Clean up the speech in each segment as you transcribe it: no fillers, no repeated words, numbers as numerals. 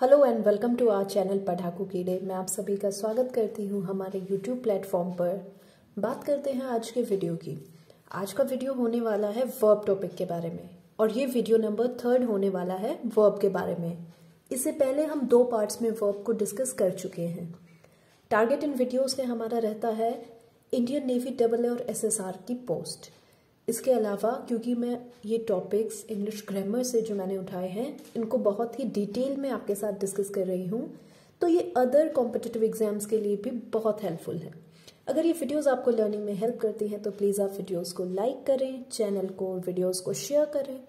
Hello and welcome to our channel Padhaku Keede. मैं आप सभी का स्वागत करती हूँ हमारे यूट्यूब प्लेटफॉर्म पर। बात करते हैं आज के वीडियो की। आज का वीडियो होने वाला है वर्ब टॉपिक के बारे में और ये वीडियो नंबर 3 होने वाला है वर्ब के बारे में। इससे पहले हम 2 पार्ट्स में वर्ब को डिस्कस कर चुके हैं। टारगेट इन वीडियोज़ में हमारा रहता है इंडियन नेवी AA और SSR की पोस्ट। इसके अलावा क्योंकि मैं ये टॉपिक्स इंग्लिश ग्रामर से जो मैंने उठाए हैं इनको बहुत ही डिटेल में आपके साथ डिस्कस कर रही हूँ, तो ये अदर कॉम्पिटिटिव एग्जाम्स के लिए भी बहुत हेल्पफुल है। अगर ये वीडियोस आपको लर्निंग में हेल्प करती हैं तो प्लीज़ आप वीडियोस को लाइक करें, चैनल को वीडियोस को शेयर करें।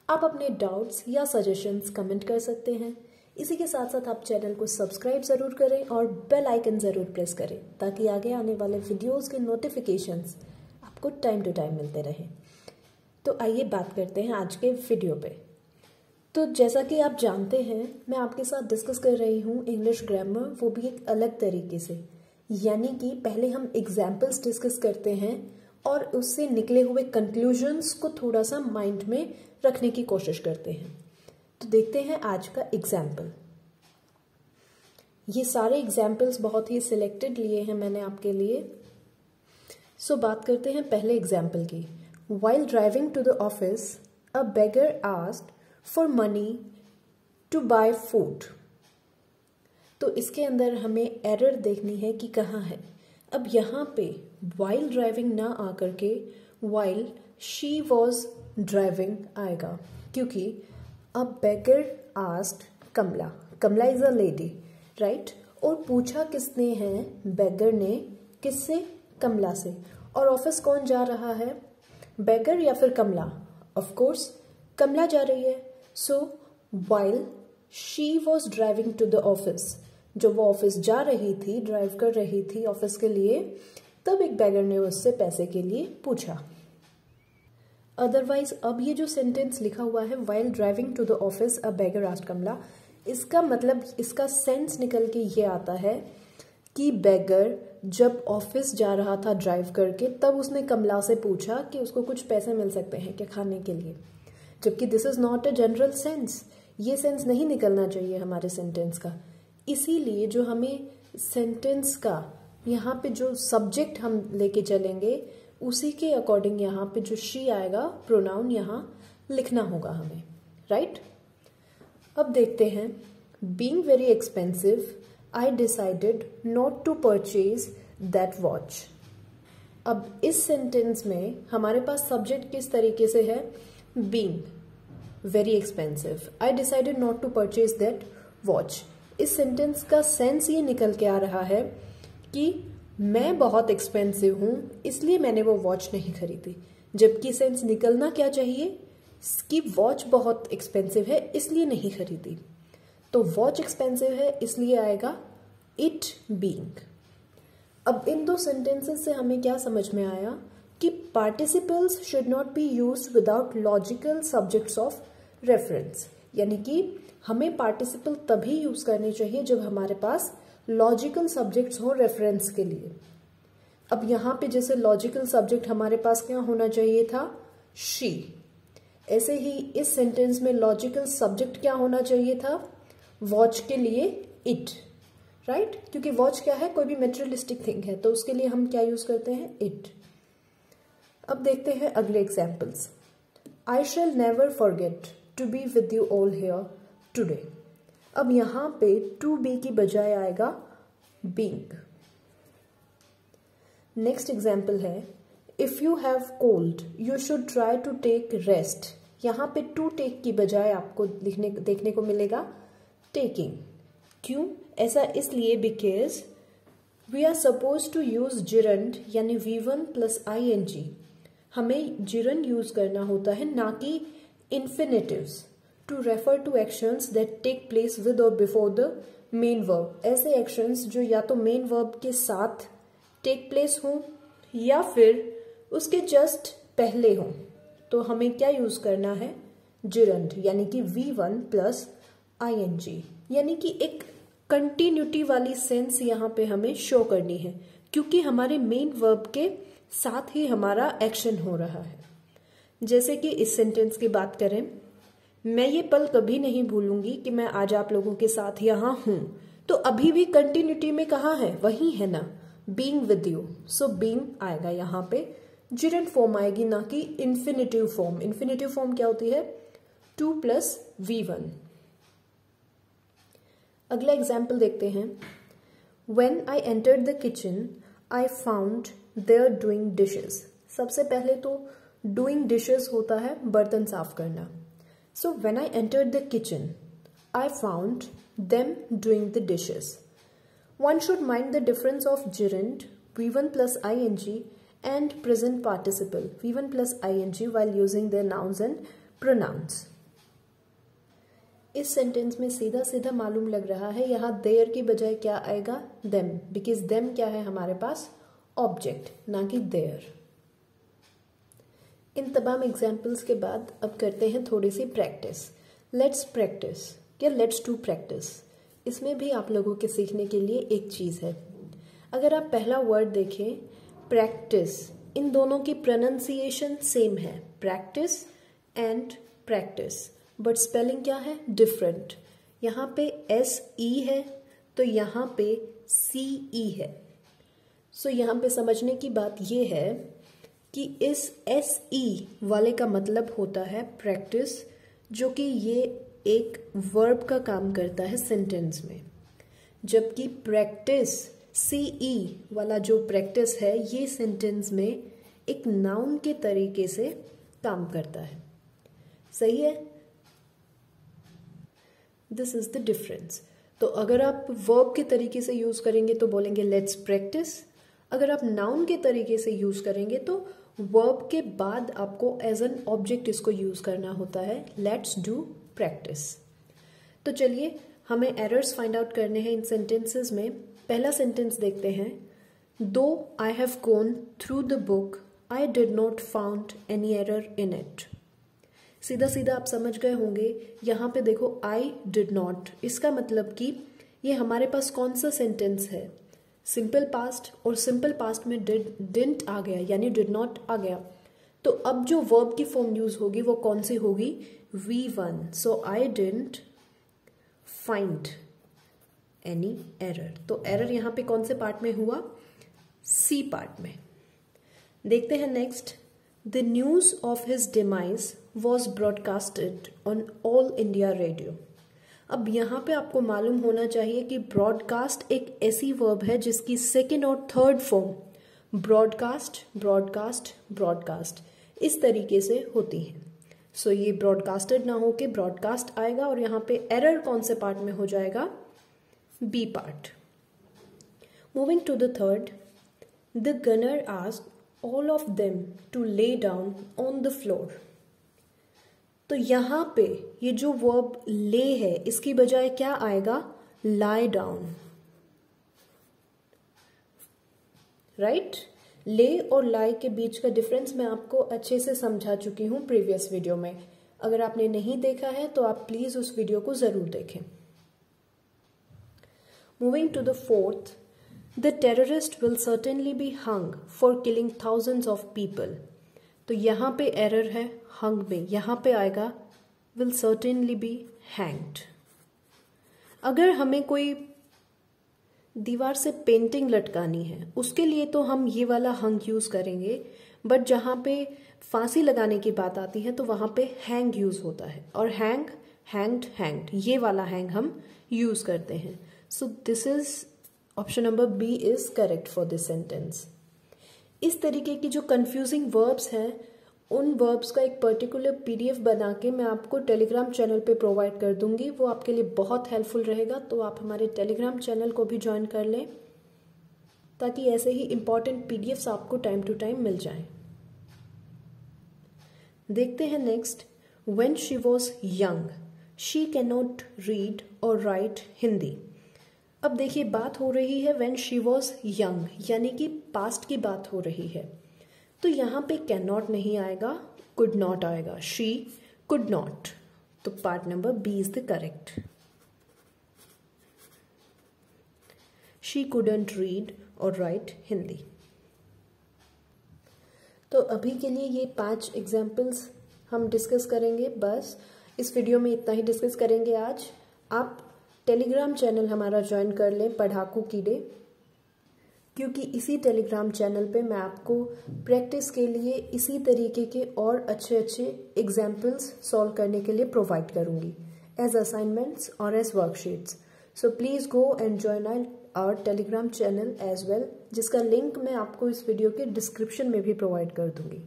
आप अपने डाउट्स या सजेशंस कमेंट कर सकते हैं। इसी के साथ साथ आप चैनल को सब्सक्राइब ज़रूर करें और बेल आइकन ज़रूर प्रेस करें ताकि आगे आने वाले वीडियोज़ के नोटिफिकेशंस आपको टाइम टू टाइम मिलते रहे। तो आइए बात करते हैं आज के वीडियो पे। तो जैसा कि आप जानते हैं मैं आपके साथ डिस्कस कर रही हूँ इंग्लिश ग्रामर, वो भी एक अलग तरीके से, यानी कि पहले हम एग्जाम्पल्स डिस्कस करते हैं और उससे निकले हुए कंक्लूजन्स को थोड़ा सा माइंड में रखने की कोशिश करते हैं। तो देखते हैं आज का एग्जाम्पल। ये सारे एग्जाम्पल्स बहुत ही सिलेक्टेड लिए हैं मैंने आपके लिए। सो बात करते हैं पहले एग्जाम्पल की। While driving to the office, a beggar asked for money to buy food. तो इसके अंदर हमें एरर देखनी है कि कहाँ है। अब यहाँ पे while driving ना आकर के while she was driving आएगा, क्योंकि a beggar asked Kamala, Kamala is a lady, right. और पूछा किसने है, beggar ने, किससे, कमला से। और ऑफिस कौन जा रहा है, बेगर या फिर कमला? ऑफ कोर्स कमला जा रही है। So while she was driving to the office, जब वो ऑफिस जा रही थी, ड्राइव कर रही थी ऑफिस के लिए, तब एक बेगर ने उससे पैसे के लिए पूछा। अदरवाइज अब ये जो सेंटेंस लिखा हुआ है while driving to the office a beggar asked Kamla, इसका मतलब, इसका सेंस निकल के ये आता है कि बेगर जब ऑफिस जा रहा था ड्राइव करके, तब उसने कमला से पूछा कि उसको कुछ पैसे मिल सकते हैं क्या खाने के लिए, जबकि this is not a general sense. ये सेंस नहीं निकलना चाहिए हमारे सेंटेंस का। इसीलिए जो हमें सेंटेंस का यहाँ पे जो सब्जेक्ट हम लेके चलेंगे उसी के अकॉर्डिंग यहाँ पे जो शी आएगा, प्रोनाउन यहाँ लिखना होगा हमें, राइट। अब देखते हैं, being very expensive I decided not to purchase that watch. अब इस सेंटेंस में हमारे पास सब्जेक्ट किस तरीके से है, being very expensive. I decided not to purchase that watch. इस सेंटेंस का सेंस ये निकल के आ रहा है कि मैं बहुत एक्सपेंसिव हूँ इसलिए मैंने वो वॉच नहीं खरीदी, जबकि सेंस निकलना क्या चाहिए कि वॉच बहुत एक्सपेंसिव है इसलिए नहीं खरीदी। तो वॉच एक्सपेंसिव है इसलिए आएगा इट बीइंग। अब इन 2 सेंटेंसेस से हमें क्या समझ में आया कि participles should not be used without logical subjects of reference, यानी कि हमें पार्टिसिपल तभी यूज करने चाहिए जब हमारे पास लॉजिकल सब्जेक्ट्स हो रेफरेंस के लिए। अब यहाँ पे जैसे लॉजिकल सब्जेक्ट हमारे पास क्या होना चाहिए था, शी, ऐसे ही इस सेंटेंस में लॉजिकल सब्जेक्ट क्या होना चाहिए था, वॉच के लिए इट, राइट। क्योंकि वॉच क्या है, कोई भी मेटेरियलिस्टिक थिंग है, तो उसके लिए हम क्या यूज करते हैं, इट। अब देखते हैं अगले examples. I shall never forget to be with you all here today. अब यहां पे टू बी की बजाय आएगा बीइंग। नेक्स्ट एग्जाम्पल है, if you have cold you should try to take rest. यहां पे टू टेक की बजाय आपको देखने को मिलेगा टेकिंग। क्यों ऐसा? इसलिए because we are suppose to use gerund, यानी V1 प्लस ING। हमें जिरंड यूज करना होता है, ना कि infinitives, to refer to actions that take place with or before the main verb. ऐसे एक्शंस जो या तो मेन वर्ब के साथ टेक प्लेस हों या फिर उसके जस्ट पहले हों। तो हमें क्या यूज करना है, जिरंड, यानी कि V1 प्लस ING, यानी कि एक कंटिन्यूटी वाली सेंस यहाँ पे हमें शो करनी है, क्योंकि हमारे मेन वर्ब के साथ ही हमारा एक्शन हो रहा है। जैसे कि इस सेंटेंस की बात करें, मैं ये पल कभी नहीं भूलूंगी कि मैं आज आप लोगों के साथ यहाँ हूं। तो अभी भी कंटिन्यूटी में कहाँ है, वही है ना, being with you. So being आएगा यहाँ पे, जिरेंट फॉर्म आएगी ना कि इन्फिनेटिव फॉर्म। इन्फिनेटिव फॉर्म क्या होती है, 2 + V1। अगला एग्जाम्पल देखते हैं। When I entered the kitchen, I found they're doing dishes. सबसे पहले तो doing dishes होता है बर्तन साफ करना। So when I entered the kitchen, I found them doing the dishes. One should mind the difference of gerund, V1 + ing, and present participle, V1 + ing, while using their nouns and pronouns. इस sentence में सीधा सीधा मालूम लग रहा है यहाँ there की बजाय क्या आएगा, देम, बिकॉज देम क्या है हमारे पास, ऑब्जेक्ट, ना कि देयर। इन तमाम एग्जाम्पल्स के बाद अब करते हैं थोड़ी सी प्रैक्टिस। लेट्स प्रैक्टिस या लेट्स डू प्रैक्टिस। इसमें भी आप लोगों के सीखने के लिए एक चीज़ है। अगर आप पहला वर्ड देखें प्रैक्टिस, इन दोनों की प्रोनाउंसिएशन सेम है, practice and practice, but spelling क्या है, डिफरेंट। यहाँ पे SE है तो यहाँ पे CE है। सो यहाँ पे समझने की बात ये है कि इस SE वाले का मतलब होता है प्रैक्टिस, जो कि ये एक वर्ब का काम करता है सेंटेंस में, जबकि प्रैक्टिस CE वाला जो प्रैक्टिस है ये सेंटेंस में एक नाउन के तरीके से काम करता है। सही है, दिस इज द डिफरेंस। तो अगर आप वर्ब के तरीके से यूज करेंगे तो बोलेंगे लेट्स प्रैक्टिस, अगर आप नाउन के तरीके से यूज करेंगे तो वर्ब के बाद आपको एज एन ऑब्जेक्ट इसको यूज करना होता है, लेट्स डू प्रैक्टिस। तो चलिए हमें एरर्स फाइंड आउट करने हैं इन सेंटेंसेस में। पहला सेंटेंस देखते हैं, दो I have gone through the book I did not found any error in it. सीधा सीधा आप समझ गए होंगे, यहाँ पे देखो आई डिड नॉट, इसका मतलब कि ये हमारे पास कौन सा सेंटेंस है, सिंपल पास्ट, और सिंपल पास्ट में डिडंट आ गया यानी डिड नॉट आ गया। तो अब जो वर्ब की फॉर्म यूज होगी वो कौन सी होगी, V1। So I didn't find any error. तो एरर यहाँ पे कौन से पार्ट में हुआ, C पार्ट में। देखते हैं next, the news of his demise was broadcasted on all India radio. अब यहाँ पे आपको मालूम होना चाहिए कि ब्रॉडकास्ट एक ऐसी वर्ब है जिसकी सेकेंड और third form broadcast broadcast broadcast इस तरीके से होती है। सो ये ब्रॉडकास्टेड ना होके ब्रॉडकास्ट आएगा, और यहाँ पे एरर कौन से पार्ट में हो जाएगा, B part. Moving to the third, the gunner asked all of them to lay down on the floor. तो यहाँ पे ये जो वर्ब ले है इसकी बजाय क्या आएगा, लाई डाउन, राइट। ले और लाई के बीच का डिफरेंस मैं आपको अच्छे से समझा चुकी हूँ प्रीवियस वीडियो में। अगर आपने नहीं देखा है तो आप प्लीज उस वीडियो को जरूर देखें। Moving to the fourth, the terrorist will certainly be hung for killing thousands of people. तो यहाँ पे एरर है हंग में, यहाँ पे आएगा विल सर्टेनली बी हैंग्ड। अगर हमें कोई दीवार से पेंटिंग लटकानी है उसके लिए तो हम ये वाला हंग यूज करेंगे, बट जहाँ पे फांसी लगाने की बात आती है तो वहाँ पे हैंग यूज होता है, और हैंग, हैंग्ड, हैंग्ड, ये वाला हैंग हम यूज करते हैं। So this is option number B is correct for this sentence. इस तरीके की जो कंफ्यूजिंग वर्ब्स हैं उन वर्ब्स का एक पर्टिकुलर PDF बना के मैं आपको टेलीग्राम चैनल पे प्रोवाइड कर दूंगी, वो आपके लिए बहुत हेल्पफुल रहेगा। तो आप हमारे टेलीग्राम चैनल को भी ज्वाइन कर लें ताकि ऐसे ही इंपॉर्टेंट PDFs आपको टाइम टू टाइम मिल जाएं। देखते हैं next, when she was young she can not read और राइट हिंदी। अब देखिए बात हो रही है व्हेन शी वॉज यंग, यानी कि पास्ट की बात हो रही है। तो यहाँ पे कैन नॉट नहीं आएगा, कुड नॉट आएगा, शी कुड नॉट। तो part number B is the correct. She couldn't read और राइट हिंदी। तो अभी के लिए ये 5 एग्जाम्पल्स हम डिस्कस करेंगे बस। इस वीडियो में इतना ही डिस्कस करेंगे आज। आप टेलीग्राम चैनल हमारा ज्वाइन कर लें, पढ़ाकू कीड़े, क्योंकि इसी टेलीग्राम चैनल पे मैं आपको प्रैक्टिस के लिए इसी तरीके के और अच्छे अच्छे एग्जाम्पल्स सॉल्व करने के लिए प्रोवाइड करूँगी एज असाइनमेंट्स और as worksheets. So please go and join our Telegram channel as well, जिसका लिंक मैं आपको इस वीडियो के डिस्क्रिप्शन में भी प्रोवाइड कर दूँगी।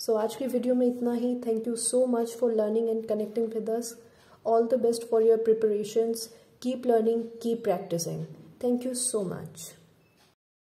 सो आज की वीडियो में इतना ही। Thank you so much for learning and connecting with us. All the best for your preparations. Keep learning, keep practising. Thank you so much.